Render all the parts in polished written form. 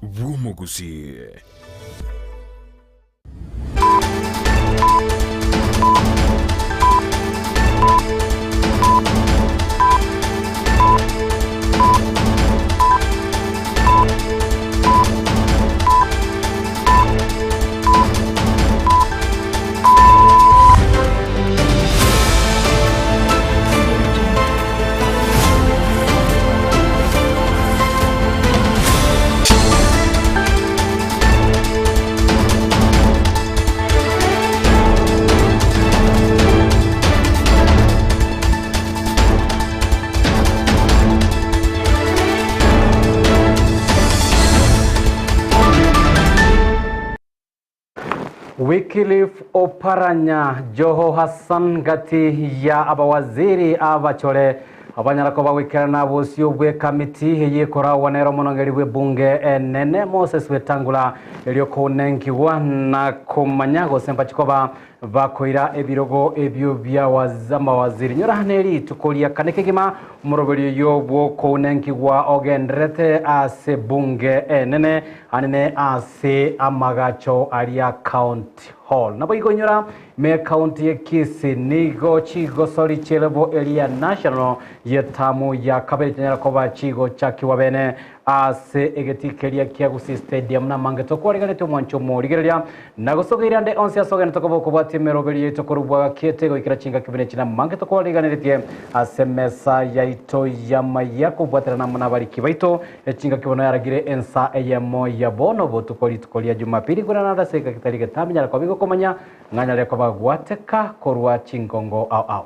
Gusii. Wycliffe Oparanya Joho Hassan gati ya abawaziri abachole abanyarako bawikirana bosio bwe kamiti yekora wanero monongeri bwe bunge nene Moses Wetangula elioko nenkiwa na komanyago sempachikoba bakoira ebirogo ebyo bya wazama waziri nyorahaneri tukolia kanekegima muroberi yo bwo konenkiwa ogendrete ase bunge nene anene ase amagacho alia county hall nabo igonyora me county ya Kisii nigo chigo sori chelebo elia national yetamu ya kabiri nyarakoba chigo chakiwa bene ase egetikeria kia Gusii stadium na mangeto kwariganete mwancho murigeria nagosogira nde onse asogene tokobo kubati meroberi tokorubwa kietego ikirachinga kibene china mangeto kwariganete ase mesa yaito ya Amayia kubwatira na muna bariki baito echinga kibono yaragire Ensa Eyemo ya bono botukolia Jumapili kuna nada seka kitarige taminya kwa bigo komanya nganya leko bagwateka korwa chingongo au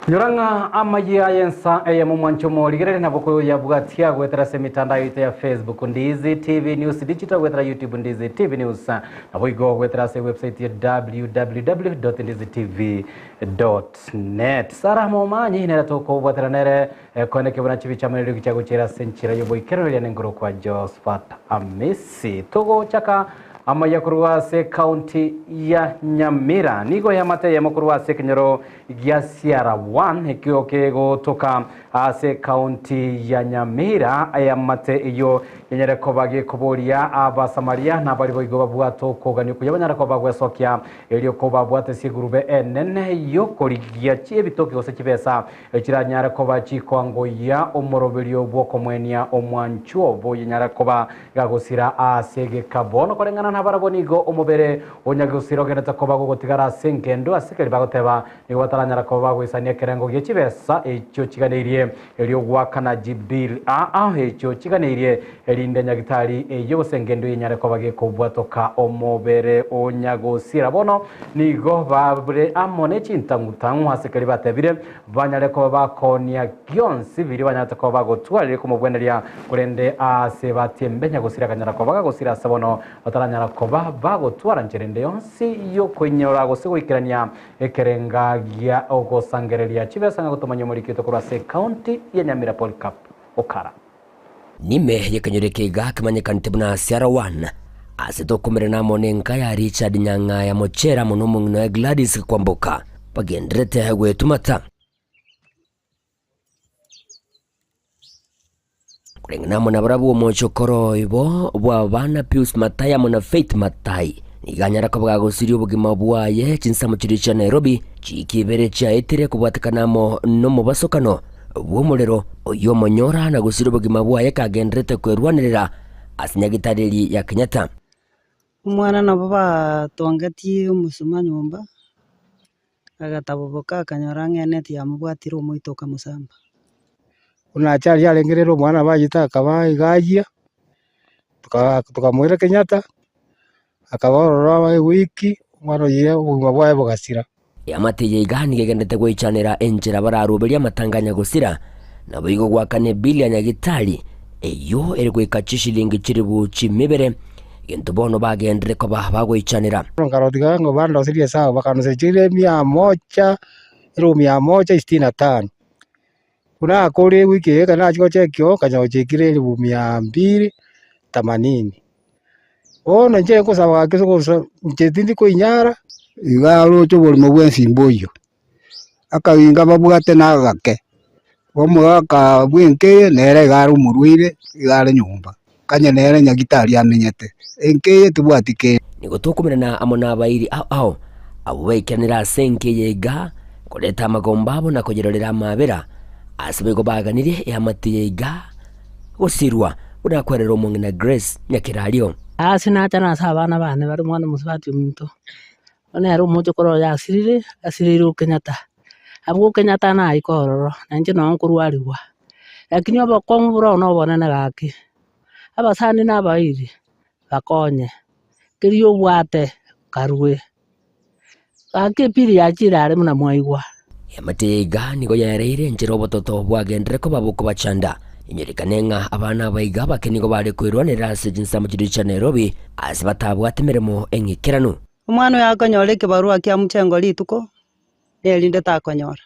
Nyoranga Amayia Ensa Eyemo mwancho morigerere naboko ya bwatia gwetera semitanda yite ya Facebook Ndizi TV News digital gwetera YouTube Ndizi TV News nabo igo gwetera se website ya www.ndizitv.net Sara momanyi nera toko gwetera nere koneke bona chibi chamere gichago chera senchira yobo ikero ya ngoro kwa Josephat Amisi togo chaka Amayia kurwase county ya Nyamira nigo ya mate ya kurwase kenyoro giasiara 1 hekioke go toka ase county ya Nyamira ya mate iyo yenyere kobage koboria aba Samaria na bari boigo babwato kogani kuyabanyara kobagwe sokya elio kobabwate sigurube enene yo korigia chebitoke gose kibesa ekiranyara kobachi kwango ya omoroberio bwoko mwenia omwancho bo yenyara koba gagosira asege kabono korengana nabarabonigo omubere onyagosiro geneta kobago gotigara senkendo asikeri bagoteba ni wataranyara kobago isania kerengo gechibesa echo chiganirie elio gwakana jibil echo chiganirie elinde nyagitari eyo sengendo yenyara kobage kobwatoka omubere onyagosira bono nigo babre amone chintangutangu asikeri batebire banyare koba konia gyonsi biri banyata kobago twalire kumubweneria kurende ase batembe nyagosira kanyara kobaga gosira sabono wataranyara koba bago twara ncherende yonsi yo kwenyora gosego ikirania ekerenga gya ogosangereria chibesanga gutomanya muri kito kurase county ya Nyamira Okara nime yekanyoreke kimanyekanite buna Siara 1 asitokomere na monenka ya Richard Nyanga ya mochera munomungno ya Gladys kwamboka bagendrete gwetumata kurengana mona barabu mochokoro ibo bwa bana Pius Mataya mona Faith Matai iganyara ko bwagosirio bugima bwaye chinsa mu kiri cha Nairobi chikibere cha etere kubwatakanamo no mubasokano bw'umurero oyo monyora na gusiro bugima bwaye kagendrete kwerwanirira asinyagitariri ya Kenyatta umwana nabo batongati umusuma nyumba agataboboka akanyora ngeneti yamubwatira umuitoka musamba unachari alengerero mwana bagita akaba igajia tukamwira Kenyatta akabarora wiki mwaro ye ubuma bwaye bugasira yamateye igani gegendete gwicanira enjera bararuberia matanganya gusira nabo igo gwakane bilion ya gitari eyo erigwika chishilingi chiribu chimibere gento bono bagendere ko bagwicanira ngarotiga ngo bando sirie sawa bakanuse chire 165 Kuna kore wiki kana chiko chekyo kanya chekire 280. Ona nje ko sawa ke so njetindi ko inyara igaro cyo buri mabwe simboyo akawinga babwate nagake omwaka bwinke nere igaro murwire igare nyumba kanya nere nyagitari amenyete enke tubwatike nigo tukumirana amo n'abairi ao abo baikiranira senke yega kureta amagomba abo na kugerorera amabera asibe baganire yamati yega gusirwa urakwerera omonge na Grace nyakirario Sinata na sabana bane bari mwana musibati umuntu one ari umujo koro asirire Kenyatta abwo Kenyatta na ikororo nanje no nkurwariwa lakini abo konguro no bonene gaki abasani n'abairi bakonye kiriyo bwate karwe gaki piri yakira ari muna mwaigwa yamati yega nigo yareire njero bototo bwagendere ko babuko bachanda inyerikanenga abana baiga bakenigo bari kwirwanira sejinsa mu kiri cha Nairobi asibatabwate mirimo engikiranu Umwana yakonyora kibarua kya muchengo lituko elinde takonyora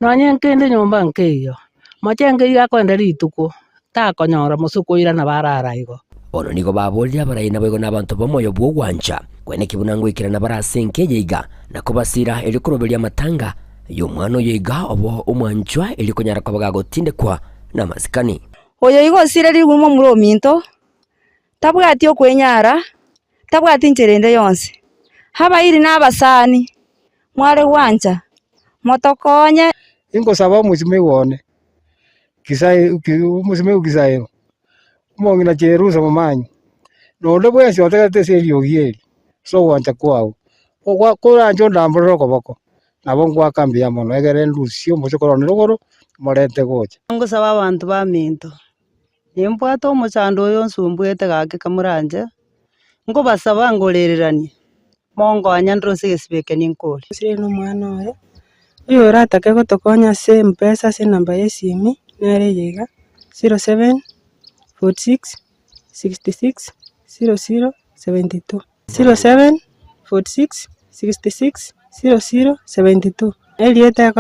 nonye nkende nyumba nkeyo machenge yakwenda lituko takonyora musukuira na bararaigo ono nigo babolya barayina bego n'abantu bomoyo bw'ogwanja kwene kibunango ikirana barasenke yiga nakobasira eli kurobelia matanga y'omwana yiga obo omwanjwa eli kunyara kwa bagagotindekwa na masikani oyo igosire ligumo murominto tabwati okwenyara tabwati ncherende yonse habairi n'abasani mware gwanja motokonye ingo saba musime wone Kisii musime Kisii umongi na cherusa mamanyi nonde bwesi otegete serio gieri so wanja kwao ogwa kuranjo ndamboro koboko nabo ngwa kambia mono egere nducio mucokoro nirogoro morete gocha ngo saba abantu ba minto nimbwato omuchando oyo nsumbwete gake kamuranje ngo basaba ngorereranie mongo anyandrose gesibeke ninkori sire no mwana oyo uyo ratake gotokonya se mpesa se namba yesimi nere yega 07 46 66 00 72 07 46 66 00 72 elieta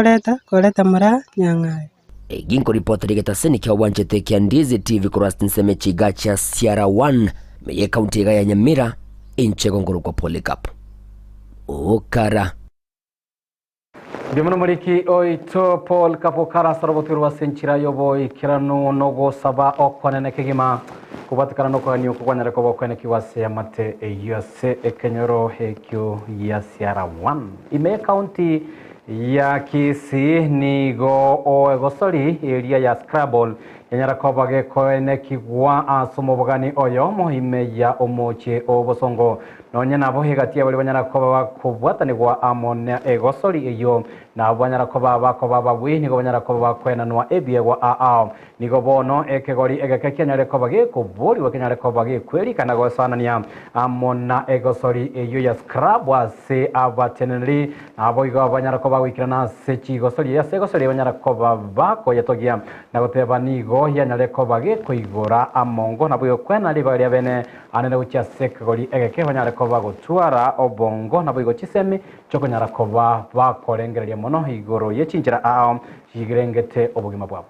koleta mara nyangaye ginko report rigeta seni kya wanjete kya Ndizi TV kurastin seme chigacha Sierra 1 meye county ya Nyamira inche gongoro kwa Polycarp okara Dimuno muriki oito Paul Kapokara sorobotirwa senchira yobo ikirano nogo saba okwanene kigima kubatikana no kwani okugwanyara ko bokwane kiwase amate yose ekenyoro hekyo ya Sierra 1 ime county ya Kisii nigo oegosori area ya Scrabble yenyara ko bage koene kigwa asomobogani oyo mohime ya omoche obosongo nonye nabo hegati abali banyara ko bakubwatanirwa amone egosori eyo na banyara ko bababwi nigo banyara ko bakwenanwa ebiegwa nigo bono ekegori egekekanyare ko bage kuburi wakanyare ko bage kweri kana gosanania amona egosori eyo ya Scrabble se abateneri abo igo banyara ko bagwikirana se chigosori ya segosori banyara ko babako yatogia na goteba nigo yanyare ko bage kuigora amongo na buyo kwena libali bene anene ucha sekegori egeke banyara ko bagotwara obongo na buyo chisemi chokonyara ko bakorengereria mono igoro yechinjira yigirengete obugima bwabo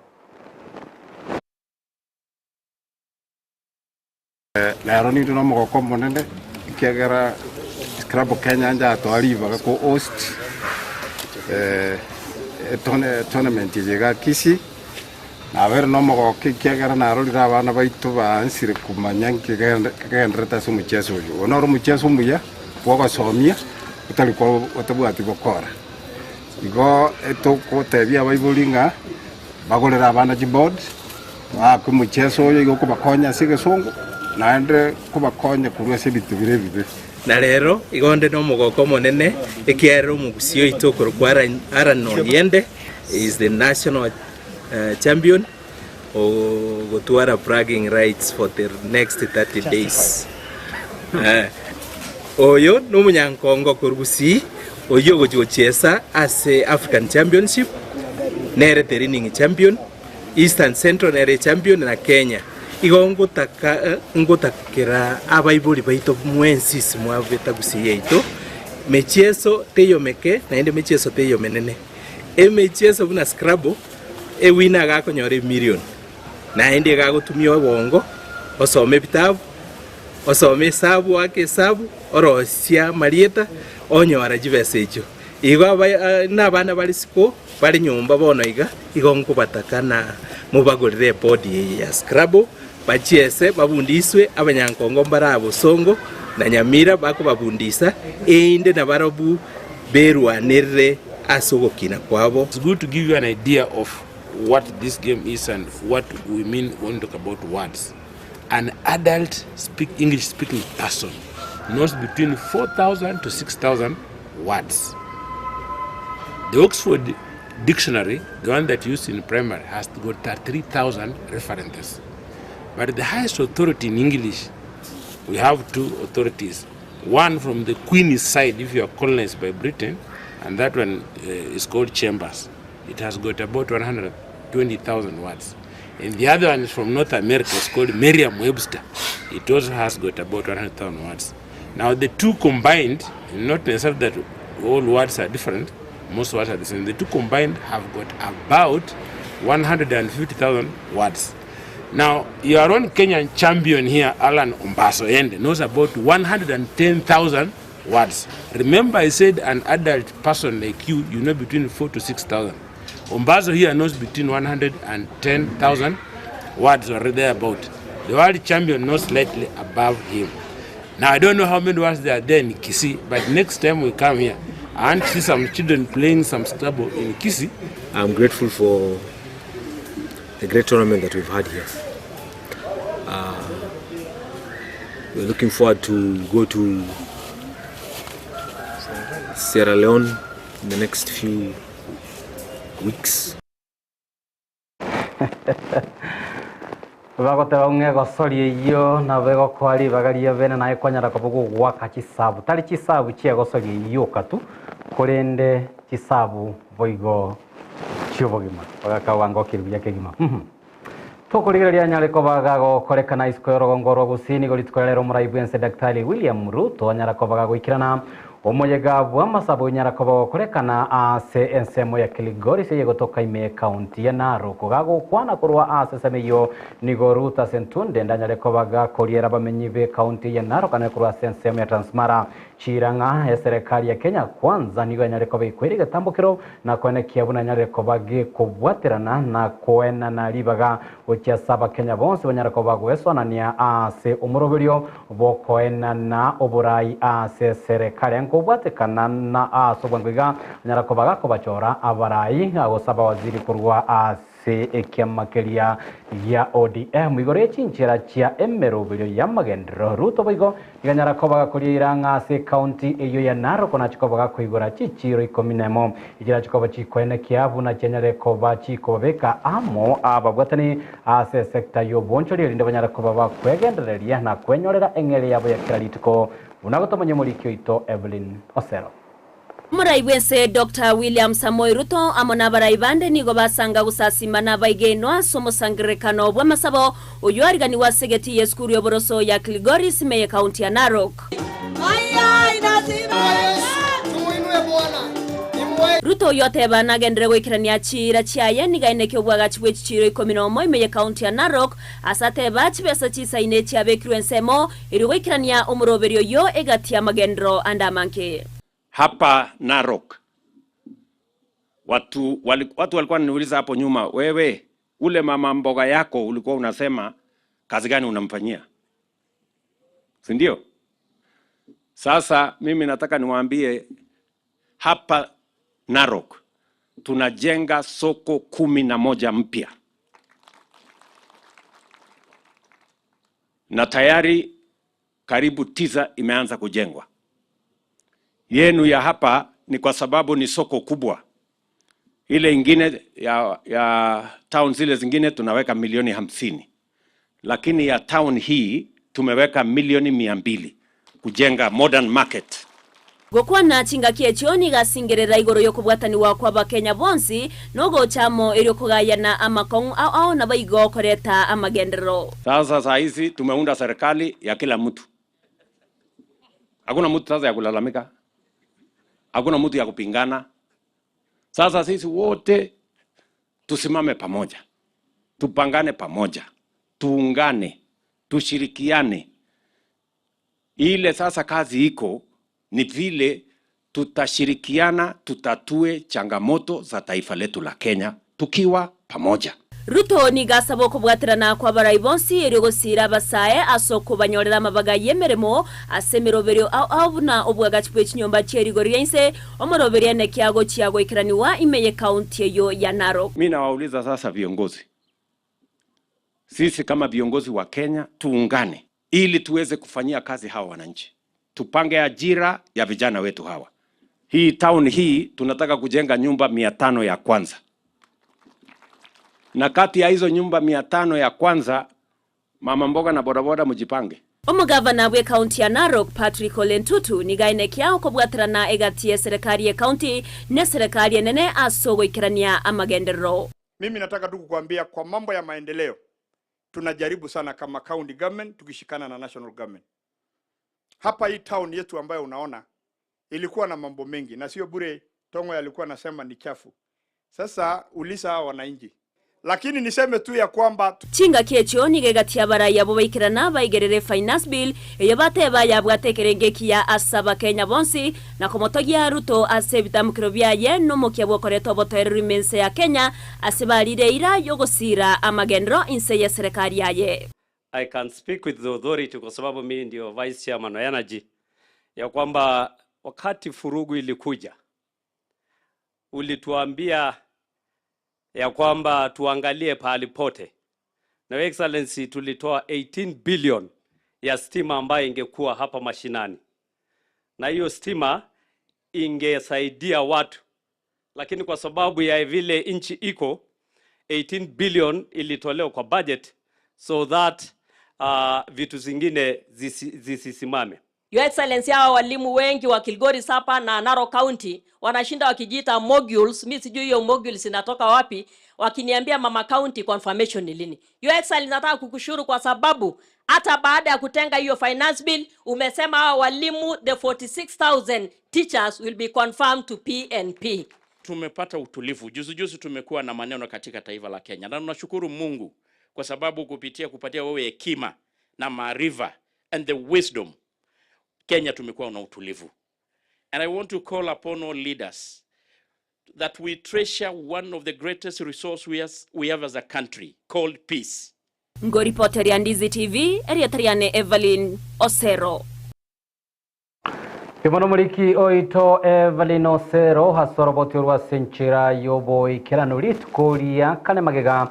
lero ni tuno mogoko monene kiagera Scrabble Kenya nja twariva ko host tournament yega Kisii na ver no mogoko kiagera na rorira abana baitu bansire kumanyanke kagendreta su muchezo uyu onoro muchezo muya bwogosomia utali ko otabwati gokora igo etoko tebia baibulinga bagolera abana jiboard ku muchezo uyu igo kubakonya sigesongo naende kubakonya kurwa se bitu birebire na rero igonde no mogoko monene ekiero mu Gusii itoko kwara arano yende is the national champion gotwara bragging rights for the next 30 days oyo no munyankongo ku Gusii oyo gojochesa as African Championship nere training champion Eastern Central nere champion na Kenya igongo ngotakira abaibuli baito mwensi mwaveta Gusii yeito mechezo teyo meke na ende mechezo teyo menene mechezo buna Scrabble wina gakonyora million naende gagutumia obongo osome bitabu osome hesabu wake hesabu orosia marieta onyora jibesa echo igo n'abana bali siko bali nyumba bono igo nkubatakana mubagurire body ya scrabble bachiese babundiswe abanyankongo mbarabo songo na Nyamira bako babundisa ende na barobu berwanire asogokina kwabo. It's good to give you an idea of what this game is and what we mean when we talk about words. An adult English speaking person knows between 4,000 to 6,000 words. The Oxford Dictionary, the one that used in primary, has got 3,000 references. But the highest authority in English, we have two authorities. One from the Queen's side, if you are colonized by Britain, and that one is called Chambers. It has got about 120,000 words. And the other one is from North America, it's called Merriam-Webster. It also has got about 100,000 words. Now the two combined, not necessarily that all words are different, most words are the same. The two combined have got about 150,000 words. Now, your own Kenyan champion here, Alan Ombaso Ende, knows about 110,000 words. Remember, I said an adult person like you know between 4,000 to 6,000. Ombaso here knows between 110,000 words or thereabout. The world champion knows slightly above him. Now, I don't know how many words there are there in Kisii, but next time we come here, I want to see some children playing some Scrabble in Kisii. I'm grateful for the great tournament that we've had here. We're looking forward to go to Sierra Leone in the next few weeks. bagotera unge gosori iyo na bego kwari bagaria bene naye kwanyara kobugo gwaka kisabu tali kisabu cie gosori iyo katu kurende kisabu boigo chiobogima bagakawango kiruya kegima tukurigereria nyare ko bagago korekana iskoyoro ngoro Gusii golitkorero muraibu Ensa Daktari William Ruto nyara ko bagago ikirana omuyega bwa masabo nyara ko korekana ase ensemo ya Kiligori se yegotoka ime county ya Narok gago kwana kurwa ase semeyo nigo Ruta sentunde ndanyare ko baga koriera bamenyi be county ya Narok kana kurwa ensemo ya Transmara chiranga ya serikali ya Kenya kwanza nigo nyare ko bikwiriga tambukiro na kwene kiabuna nyare ko bage kubwaterana na kwena na libaga okia saba Kenya bonse banyara ko bagwesona nia ase umuroberio bokoena na oburai ase serikali kubwatekana na asobangwiga nyara ko baga ko bachora abarai agosaba waziri kurwa ase ekiamakeria ya ODM igore chinchira chia emerobiro ya magendro Ruto bigo iganyara ko baga kurira ase county eyo ya Narok na chiko baga kuigora chichiro ikominemo igira chiko bachikwene kiavu na chenyare ko bachiko beka amo ababwatani ase sector yo bonchori rinde banyara ko baba kwegendereria na kwenyorera engere yabo ya kiralitiko unagotomonye muri kyoito Evelyn Osero Muraiwense Dr. William Samoei Ruto amona baraibande nigo basanga gusasimana baigenwa somosangirekano bwa masabo uyu arigani wa segeti yeskuru yoboroso ya Kiligori simeye county ya Narok. Ruto yote bana gendere gwikirania chira chiaye nigaine kyobwaga chibwe chiro 11 imeye county ya Narok asate bachi besa chisaine chiabekirwe ensemo iri gwikirania umuroberio yo egatia magendro andamanke. Hapa Narok watu walikuwa wananiuliza hapo nyuma, wewe ule mama mboga yako ulikuwa unasema kazi gani unamfanyia, si ndio? Sasa mimi nataka niwaambie hapa Narok tunajenga soko 11 mpya na tayari karibu 9 imeanza kujengwa. Yenu ya hapa ni kwa sababu ni soko kubwa. Ile ingine ya town zile zingine tunaweka milioni 50. Lakini ya town hii tumeweka milioni 200 kujenga modern market. Gokwa na chingakie chioni gasingerera igoro yo kubwatani wa kwa bakenya bonsi nogo chamo ero kugayana amakong au na baigo koreta amagendero. Sasa hizi tumeunda serikali ya kila mtu. Hakuna mtu sasa ya kulalamika. Hakuna mtu ya kupingana. Sasa sisi wote tusimame pamoja, tupangane pamoja, tuungane, tushirikiane. Ile sasa kazi iko ni vile tutashirikiana, tutatue changamoto za taifa letu la Kenya tukiwa pamoja. Ruto ni gasabo kubwatirana kwa baraibonsi eri gusira basae asoko banyorera mabaga yemeremo asemiroberio au na obwagachipwe chinyomba cherigoriense omoroberia ne kiago chiago ikiraniwa imeye county yo ya Narok. Mimi nawauliza sasa viongozi, sisi kama viongozi wa Kenya tuungane ili tuweze kufanyia kazi hawa wananchi, tupange ajira ya vijana wetu hawa. Hii town hii tunataka kujenga nyumba 500 ya kwanza, na kati ya hizo nyumba 500 ya kwanza, mama mboga na bodaboda mujipange. Omugavana we county ya Narok Patrick Ole Ntutu ni gaine kiao kubwatirana egatie serikali ya county ne serikali nene asogo ikirania amagendero. Mimi nataka tu kukuambia kwa mambo ya maendeleo tunajaribu sana kama county government tukishikana na national government. Hapa hii town yetu ambayo unaona ilikuwa na mambo mengi na sio bure. Tongo alikuwa anasema ni chafu. Sasa ulisa hao wananchi. Lakini niseme tu ya kwamba chinga kecho ni gegatia baraya bo baikirana baigerere finance bill eyo bateba yabwatekerengeki ya asaba Kenya bonsi na komotogia Ruto asebita mkrobia ye no mokia bokoreto botere mense ya Kenya asibalire ira yogosira amagendro inse ya serikali yaye. I can speak with the authority kwa sababu mimi ndio vice chairman wa energy ya kwamba wakati furugu ilikuja ulituambia ya kwamba tuangalie pahali pote. Na excellency tulitoa 18 billion ya stima ambayo ingekuwa hapa mashinani. Na hiyo stima ingesaidia watu. Lakini kwa sababu ya vile inchi iko 18 billion ilitolewa kwa budget so that vitu zingine zisisimame. Your Excellency, hawa walimu wengi wa Kilgoris hapa na Narok County wanashinda wakijiita modules. Mimi sijui hiyo modules inatoka wapi, wakiniambia mama county confirmation ni lini. Your Excellency, nataka kukushukuru kwa sababu hata baada ya kutenga hiyo finance bill umesema hawa walimu the 46,000 teachers will be confirmed to PNP. Tumepata utulivu. Juzi tumekuwa na maneno katika taifa la Kenya. Na tunashukuru Mungu kwa sababu kupatia wewe hekima na maarifa and the wisdom, Kenya tumekuwa na utulivu. And I want to call upon all leaders that we treasure one of the greatest resources we have as a country called peace. Ngo reporter ya Ndizi TV, Eriatriane Evelyn Osero. Kimono muliki oito Evelyn Osero hasoroboti urwa senchira yobo ikiranulit kolia kane magega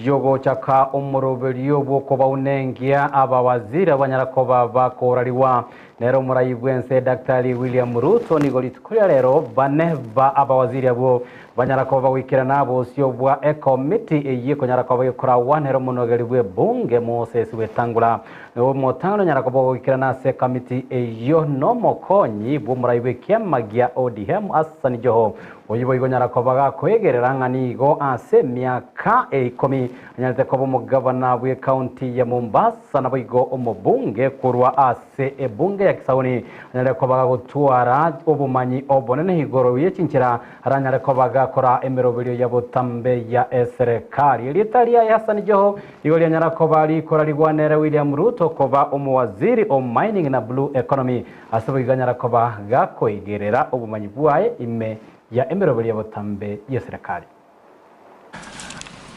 yogo chaka umuroberio bwoko baunengia abawazira banyarakoba bakorariwa nero murayibwense Dr. William Ruto nigolit kulia rero baneva abawaziri abo banyarakoba wikirana bosyo bwa committee eye konyarakoba yokora wanero munogeribwe bunge Moses wetangula no motano nyarakoba wikirana se committee eyo no mokonyi bwo murayibwe kyamagia ODM asani joho oyibo igonyarakoba gakwegerera ng'anigo ase myaka 10 nyarete kobo mugavana bwe county ya Mombasa nabo igo omubunge kurwa ase ebunge ya Kisauni nyarete koba gutwara obumanyi obonene higoro yechinkira aranyare koba gakora emeroberio ya botambe ya serikali litaria ya Hassan Joho igoli nyarakoba likora ligwanere William Ruto koba omuwaziri o mining na blue economy asabo iganyarakoba gakoigerera obumanyi bwaye ime ya emeroberio ya botambe ya serikali.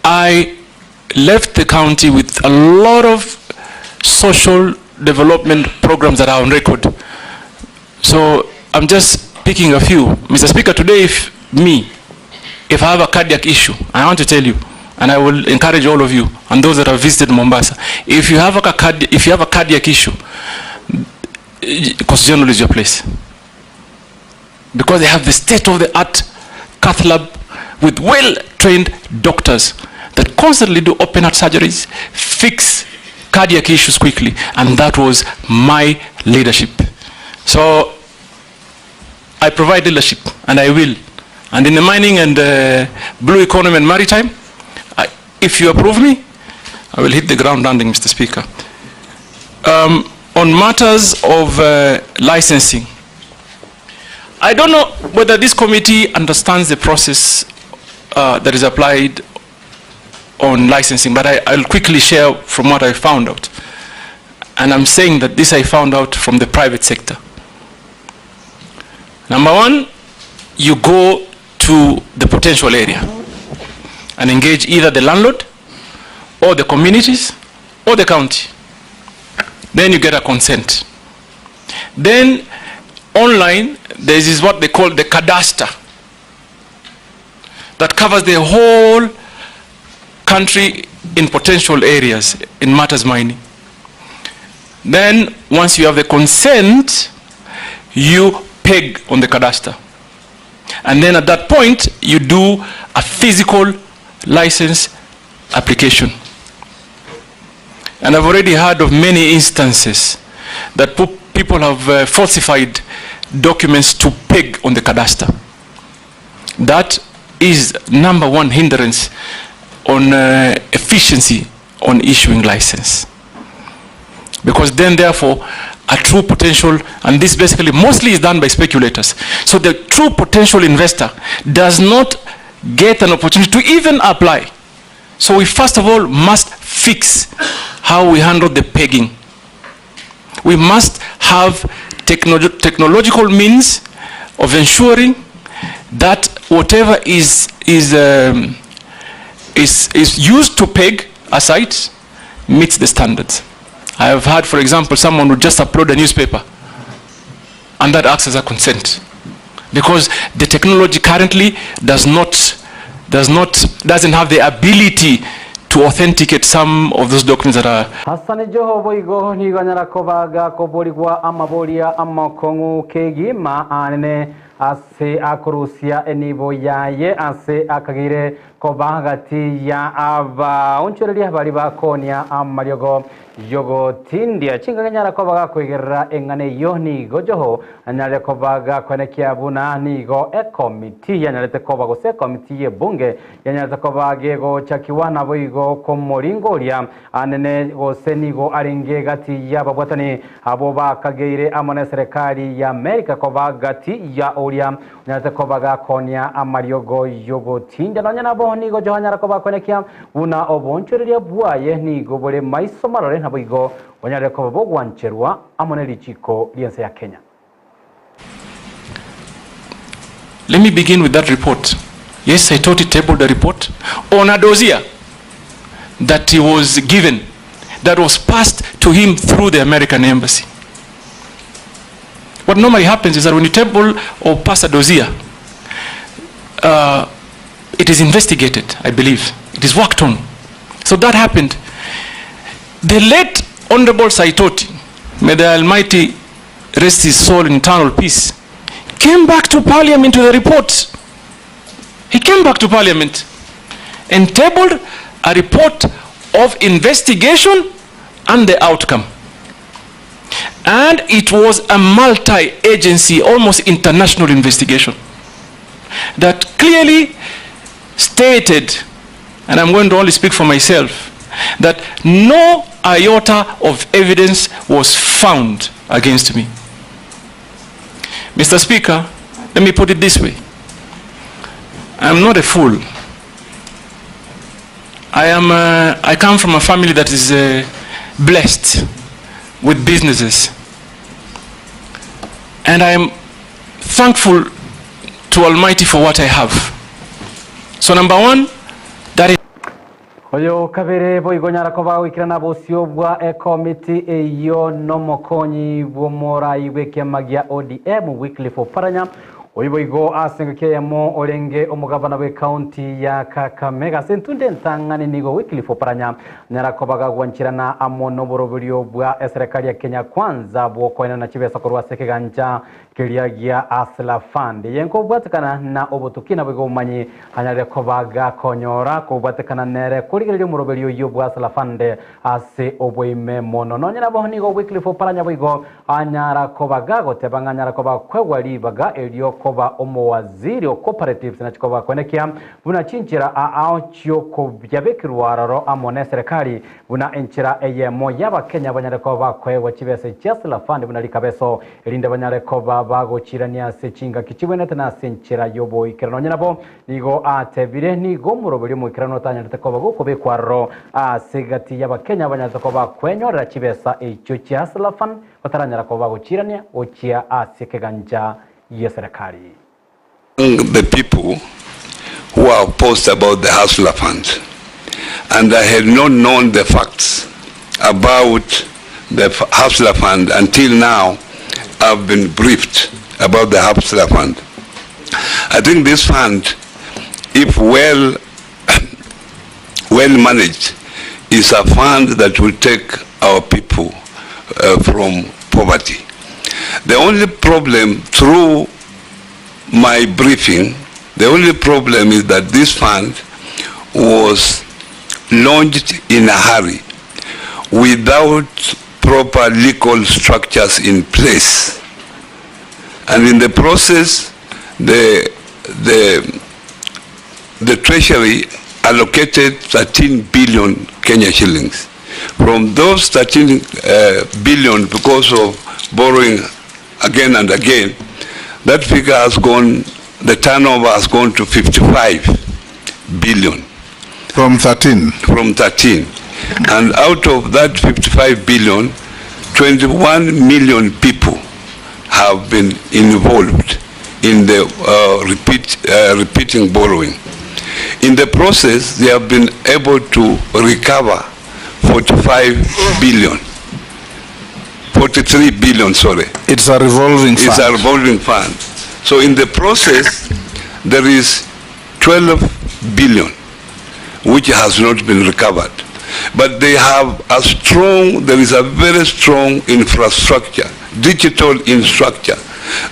I left the county with a lot of social development programs that are on record. So I'm just picking a few. Mr. Speaker, today if I have a cardiac issue, I want to tell you, and I will encourage all of you and those that have visited Mombasa, if you have a cardiac issue, Coast General is your place. Because they have the state-of-the-art cath lab with well-trained doctors that constantly do open-heart surgeries, fix cardiac issues quickly, and that was my leadership. So I provide leadership, and I will. And in the mining and blue economy and maritime, if you approve me, I will hit the ground running, Mr. Speaker. On matters of licensing, I don't know whether this committee understands the process that is applied on licensing, but I'll quickly share from what I found out. And I'm saying that this I found out from the private sector. Number one, you go to the potential area and engage either the landlord or the communities or the county. Then you get a consent. Then online, there is what they call the cadastre that covers the whole country in potential areas in matters mining. Then once you have the consent, you peg on the cadastre. And then at that point, you do a physical license application. And I've already heard of many instances that people have falsified documents to peg on the cadastre. That is number one hindrance on efficiency on issuing license. Because then therefore a true potential, and this basically mostly is done by speculators. So the true potential investor does not get an opportunity to even apply. So we first of all must fix how we handle the pegging. We must have technological means of ensuring that whatever is used to peg a site meets the standards. I have had, for example, someone would just upload a newspaper, and that acts as a consent, because the technology currently doesn't have the ability to authenticate some of those documents that are. Hasani Joho Boigo Niganyara Kovaga Koborigwa Amaboria Amakongu Kegima Ane ase akurusia enibo yaye ase akagire kobagati ya aba unchurelia bali bakonia amaryogo yogo tindia chinganyara kobaga kwegerera engane yoni gojoho anyale kobaga kwenekia buna nigo committee yanalete kobago se committee ye bunge yanalete kobage go chakiwana boigo komoringoria anene go senigo aringe gati ya babwatani abo bakageire amone serikali ya Amerika kobagati ya oria yanalete kobaga konia amaryogo yogo tindia nanyana bo nigo johanyara kobaga kwenekia buna obonchurelia buaye nigo bole maisomarore naboigo wanyale kobago wancherwa amone lichiko liense ya Kenya. Let me begin with that report. Yes, I thought he tabled a report on a dossier that he was given, that was passed to him through the American embassy. What normally happens is that when you table or pass a dossier, it is investigated, I believe. It is worked on. So that happened. The late Honorable Saitoti, may the Almighty rest his soul in eternal peace, came back to Parliament to the report. He came back to Parliament and tabled a report of investigation and the outcome. And it was a multi-agency, almost international investigation that clearly stated, and I'm going to only speak for myself, that no iota of evidence was found against me. Mr. Speaker, let me put it this way. I'm not a fool. I come from a family that is blessed with businesses. And I am thankful to Almighty for what I have. So number one, that is Oyo kabere boigonyara koba wikirana bosio bwa committee eyo nomokonyi bomora iweke magia ODM weekly for paranya oyiboigo asengeke Eyemo orenge omugabana we county ya Kakamega sentunde ntangani nigo weekly for paranya nyara kobaga gwanchirana amono boroburio bwa serikali ya Kenya kwanza bwokoena na chibesa korwa sekeganja kiliagia asla fund yenko bwatakana na obotukina bwo manyi anyare kobaga konyora ko bwatakana nere kurigirio muroberio yo bwa asla fund ase obwime mono nonyara bohnigo weekly for paranya bwigo anyara kobaga gotebanga anyara kobaga kwegwali baga elio koba omo waziri o cooperatives na chikoba kwenekia buna chinchira aochio ko byabekirwararo amone serikali buna enchira Eyemo yaba Kenya banyare koba kwegwa chibese chesla fund buna likabeso elinde banyare koba bagochirania sechinga kichibwenete na senchera yobo ikerano nyinabo nigo atebire nigo murobiri mu ikerano tanyarete ko bagukobekwa ro segati y'abakenya banyarete ko bakwenyorera kibesa icyo cya Slafan bataranyara ko bagochirania ochia asekeganja yeserekari. The people who are opposed about the Hustler Fund, and I had not known the facts about the Hustler Fund until now. I've been briefed about the Hustler Fund. I think this fund, if well managed, is a fund that will take our people from poverty. The only problem through my briefing, the only problem is that this fund was launched in a hurry without proper legal structures in place. And in the process, the Treasury allocated 13 billion Kenya shillings. From those 13 billion, because of borrowing again and again, that figure has gone, the turnover has gone to 55 billion. From 13? From 13. And out of that 55 billion, 21 million people have been involved in the repeating borrowing. In the process, they have been able to recover 43 billion, sorry. It's a revolving fund. It's a revolving fund. So in the process, there is 12 billion, which has not been recovered. But they have there is a very strong infrastructure, digital infrastructure,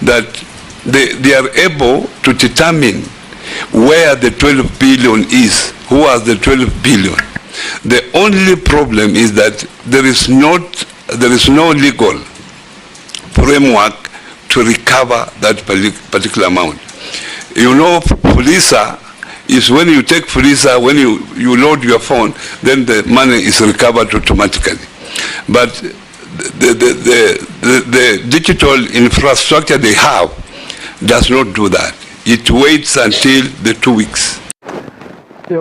that they are able to determine where the 12 billion is, who has the 12 billion. The only problem is that there is no legal framework to recover that particular amount. You know, Fulisa is when you take Fulisa, when you load your phone, then the money is recovered automatically. But the digital infrastructure they have does not do that. It waits until the 2 weeks.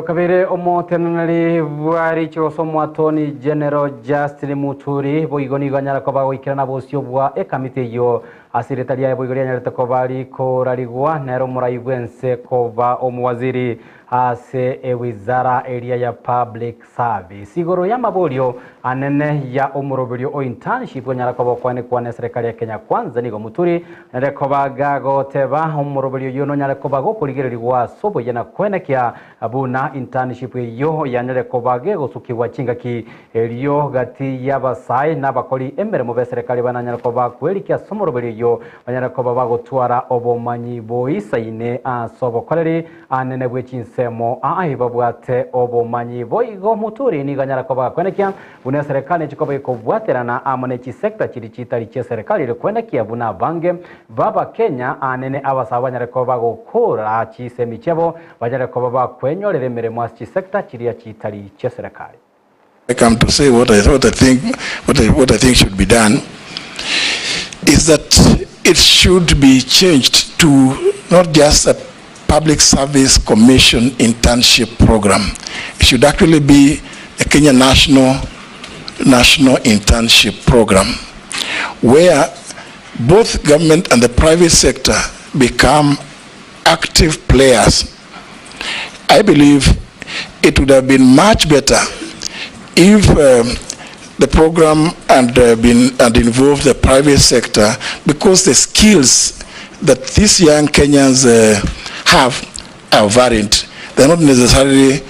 Kabire omotenanali bwari choso mwatoni General Justin Muturi boigoni ganyara ko bagwikirana bosio bwa ekamite yo asiretalia ya boigori anyarete ko bari ko rarigwa nero muraigwense ko ba omwaziri ase wizara area ya public service igoro ya mabolio anene ya omurobelio o internship nyara ko bakwane kwa serikali ya Kenya kwanza nigo Muturi nere ko bagago teba omurobelio yono nyara ko bagokurigirirwa sobo yana kwenekia abuna internship yo yanere ko bagego sukiwa chingaki elio gati yabasai nabakoli embere mu serikali bananyara ko bakwerikia somorobelio yo banyara ko bagotwara obomanyi boisaine asobo koleri anene bwechinsemo babwate obomanyi boigo Muturi ni ganyara ko bakwenekia buna serikali chikobe ko bwaterana amone chi sector chiri chitari che serikali le kwenekia buna bange baba Kenya anene abasaba banyara ko bagokora chi semichebo banyara ko bakwenyorere meremo chi sector chiri ya chitari che serikali. I come to say what I think should be done is that it should be changed to not just a public service commission internship program. It should actually be a Kenya national internship program where both government and the private sector become active players. I believe it would have been much better if the program had involved the private sector, because the skills that these young Kenyans have are varied. They're not necessarily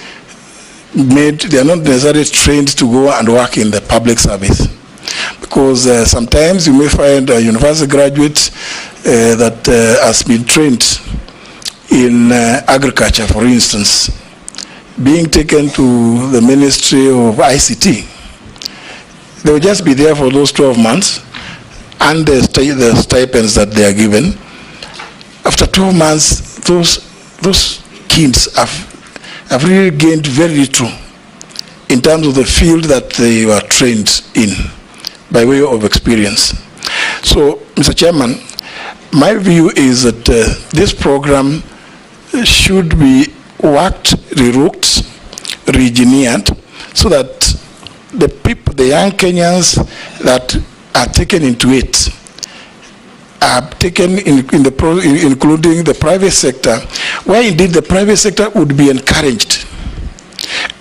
trained to go and work in the public service. Because sometimes you may find a university graduate that has been trained in agriculture, for instance, being taken to the Ministry of ICT. They will just be there for those 12 months and the stipends that they are given. After 12 months, those kids have really gained very little in terms of the field that they were trained in by way of experience. So, Mr. Chairman, my view is that this program should be worked, reworked, re-engineered, so that the people, the young Kenyans that are taken into it, are taken including the private sector, where indeed the private sector would be encouraged.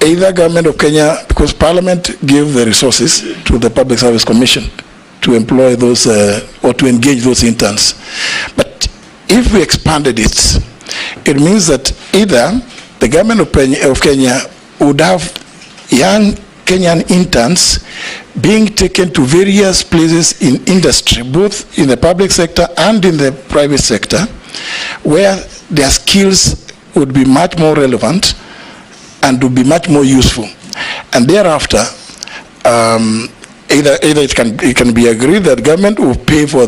Either government of Kenya, because Parliament gave the resources to the Public Service Commission to employ those or to engage those interns. But if we expanded it, it means that either the government of Kenya would have young Kenyan interns being taken to various places in industry, both in the public sector and in the private sector, where their skills would be much more relevant and would be much more useful. And thereafter, either it can be agreed that government will pay for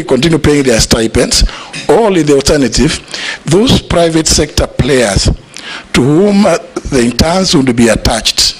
continue paying their stipends, or in the alternative, those private sector players to whom the interns would be attached.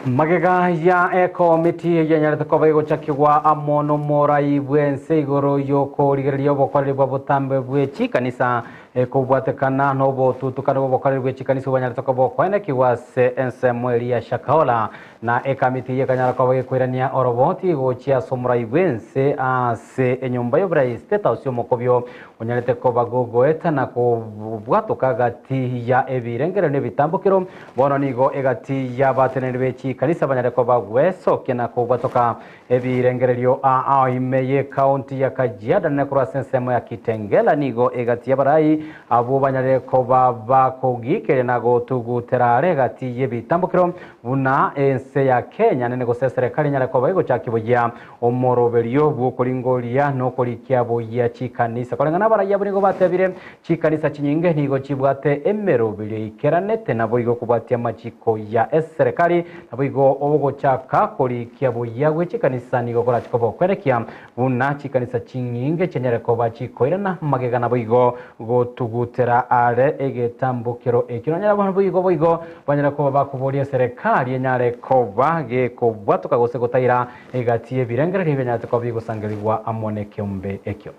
Magega ya komiti ya nyarata ko bayigo chakigwa amono morai bwense igoro yoko rigerio bokorere bwa butambe bwechi kanisa kubwatekana nobo tutukana bokorere bwechi kanisa banyarata ko bokwene kiwase Ensa mweli ya shakaola na komiti ya kanyara ko bayikwirania oroboti gochia somrai bwense ase enyumba yobrai state house mokobyo onyarete ko bagogo eta na kubwatoka gati ya ebirengere ne bitambukiro bono nigo egati ya batenere bechi kanisa banyareko bagweso kena kubatoka ebirengererio Eyemo county ya Kajiado ne kurasensemo ya Kitengela nigo egati yabarai abo banyareko bakogikere nago tuguterare gati yebitambukiro buna ense ya Kenya ne go serikali nyareko bayigo chakibugia omoroberio bwokoringoria no korikiabo ya chikanisa kolengana baraya burigo batebire chikanisa chinyinge nigo chibwate emerobire ikeranete nabo igo kubatia machiko ya serikali nabo igo ogo chaka korikia boyagwe chikanisa nigo kora chikobo kwerekia buna chikanisa chinyinge chenyareko bachikoirana magega nabo igo go tugutera are egetambukiro ekironyara bano igo banyareko bakuboria serikali enyareko bage ko bwatoka gose gotaira egatie birengere ribenyate ko bigo sangelirwa amoneke umbe ekyo.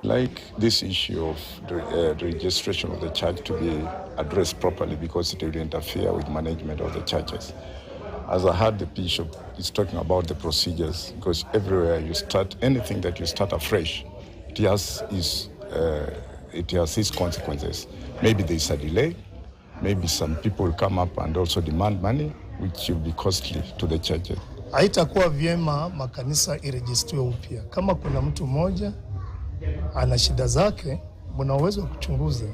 Like this issue of the registration of the church to be addressed properly because it will interfere with management of the churches. As I heard the bishop is talking about the procedures, because everywhere you start, anything that you start afresh, it has its consequences. Maybe there is a delay, maybe some people will come up and also demand money, which will be costly to the churches. Haitakuwa vyema makanisa irejistiwe upya. Kama kuna mtu mmoja ana shida zake, mna uwezo wa kuchunguza.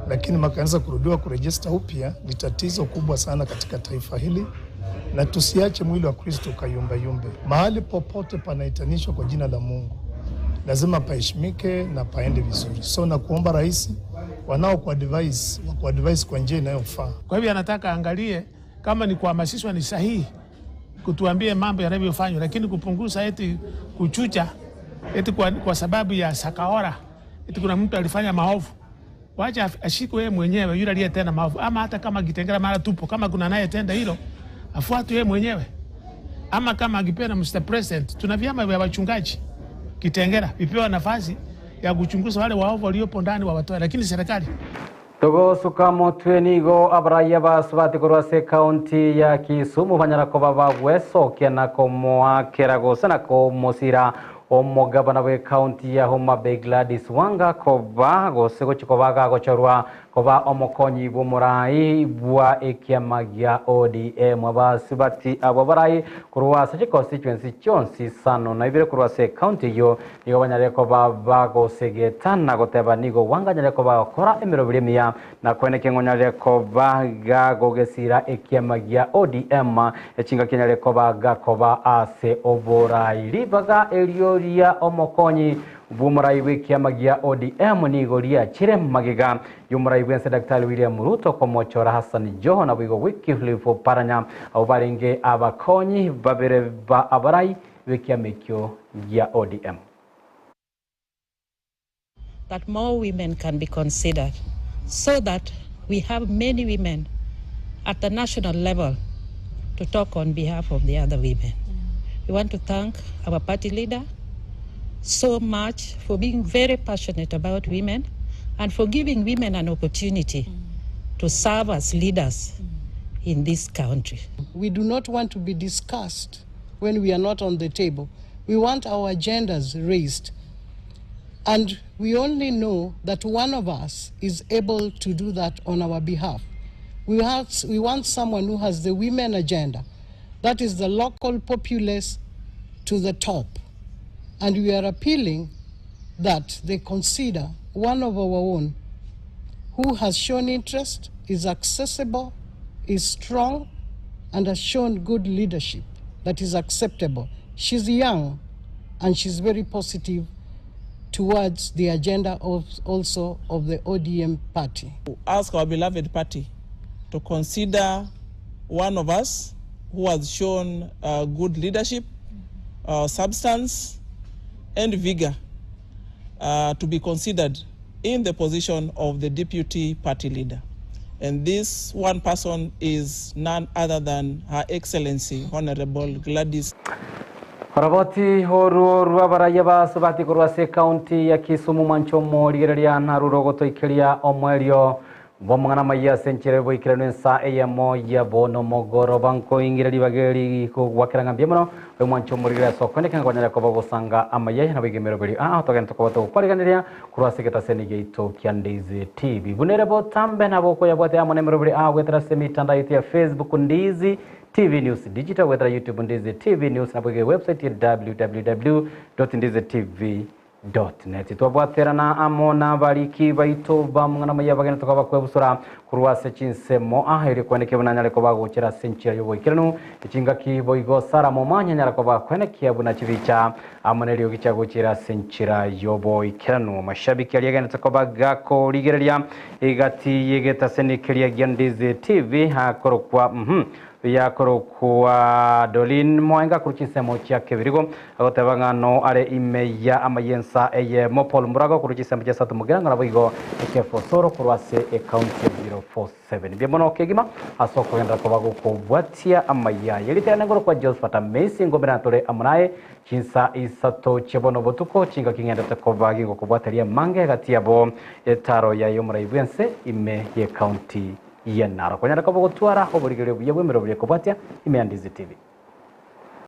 Lakini makanisa kurudiwa kurejista upya ni tatizo kubwa sana katika taifa hili, na tusiache mwili wa Kristo kayumba yumbe. Mahali popote panaitanishwa kwa jina la Mungu, lazima paheshimike na paende vizuri. So na kuomba rais wanao kwa advice kwa njia inayofaa. Kwa hivyo anataka angalie kama ni kuhamasishwa ni sahihi, kutuambie mambo yanavyofanywa, lakini kupunguza eti kuchucha eti kwa sababu ya sakaora eti kuna mtu alifanya maovu. Wacha ashikwe yeye mwenyewe yule aliyetenda maovu, ama hata kama Kitengela mara tupo, kama kuna naye tenda hilo afuatwe yeye mwenyewe. Ama kama akipenda Mr. President, tuna vyama vya wachungaji Kitengela vipewa nafasi ya kuchunguza wale waovu waliopo ndani wa watoa, lakini serikali Togo sukamo twenigo abraya basubati kurwase county ya Kisumu banyarako babagweso kena komoa keragosa na komosira omugabana we county ya Homa Bay Gladys Wanga koba gose gochikobaga gochorwa koba omokonyi bumurai bwa ekiamagia ODM abasibati abo barai kurwasa constituency chonsi sano na ibire kurwase county yo nigo banyareko bagosegetana goteba nigo Wanga nyareko bakora emirobiremia na kweneke ngonyareko baga gogesira ekiamagia ODM echinga kenyareko baga koba ase oborai libaga elioria omokonyi bumurai w'ikiamagia ODM nigoria chire magega yumurai wense Daktari William Ruto komochora Hassan Joho na bigo wiki hlifu paranya abaringe abakonyi babere ba abarai w'ikiamekyo ya ODM. That more women can be considered so that we have many women at the national level to talk on behalf of the other women. We want to thank our party leader, so much, for being very passionate about women, and for giving women an opportunity to serve as leaders in this country. We do not want to be discussed when we are not on the table. We want our agendas raised. And we only know that one of us is able to do that on our behalf. We want someone who has the women agenda. That is the local populace to the top. And we are appealing that they consider one of our own who has shown interest, is accessible, is strong, and has shown good leadership that is acceptable. She's young and she's very positive towards the agenda also of the ODM party. Ask our beloved party to consider one of us who has shown good leadership, substance, and vigor to be considered in the position of the deputy party leader. And this one person is none other than Her Excellency Honorable Gladys. Raboti horu ruabara yaba subati kurwase county ya Kisumu manchomo ligeria naruro goto ikiria omwelio bomwana maya senchere boikirano Ensa Eyemo ya bono mogoro banko ingirali bageri ko wakiranga byemono manchomo ligeria sokone kanga kwanyala ko bagosanga Amayia na bigemero biri togenda ko bato kwariganiria kurwase keta senige ito kya Ndizi TV bunere botambe na boko yabwate amone mero biri wetera semitanda ya Facebook Ndizi TV News Digital, whether YouTube Ndizi TV News na bwege website ya www.ndizitv.net. Twabwatera na amona bariki baito bamwana maya bagena tukaba kwebusura kurwase chinsemo iri kweneke bunanyale ko bagukira senchira yoboikirano ichinga kibo igosara mu manya nyala ko bakweneke buna chibicha amonelio gichagukira senchira yoboikirano mashabiki aliyagena tukoba gako ligerelia igati yegeta senikelia Ndizi TV hakorokwa yakorokwa Dolin Mwenga kuruchisemo chia kebirigo agotebangano are imeya Ensa Eyemo Paul Murago kuruchisemo chia satu mugeranga nabigo ekefosoro kurwase account 047 byemono kegima asoko yenda kobago kubwatia Amayia yelitana ngoro kwa Josephat Amisi ngomera tore amnaye chinsa isato chebono botuko chinga kingenda takobagi ngo kubwatalia mange gati yabo etaro ya yomura ibwense ime ye county yenaro konyara ko bogotwara oburigere buyebwe mero bye kubatia ime Ndizi TV.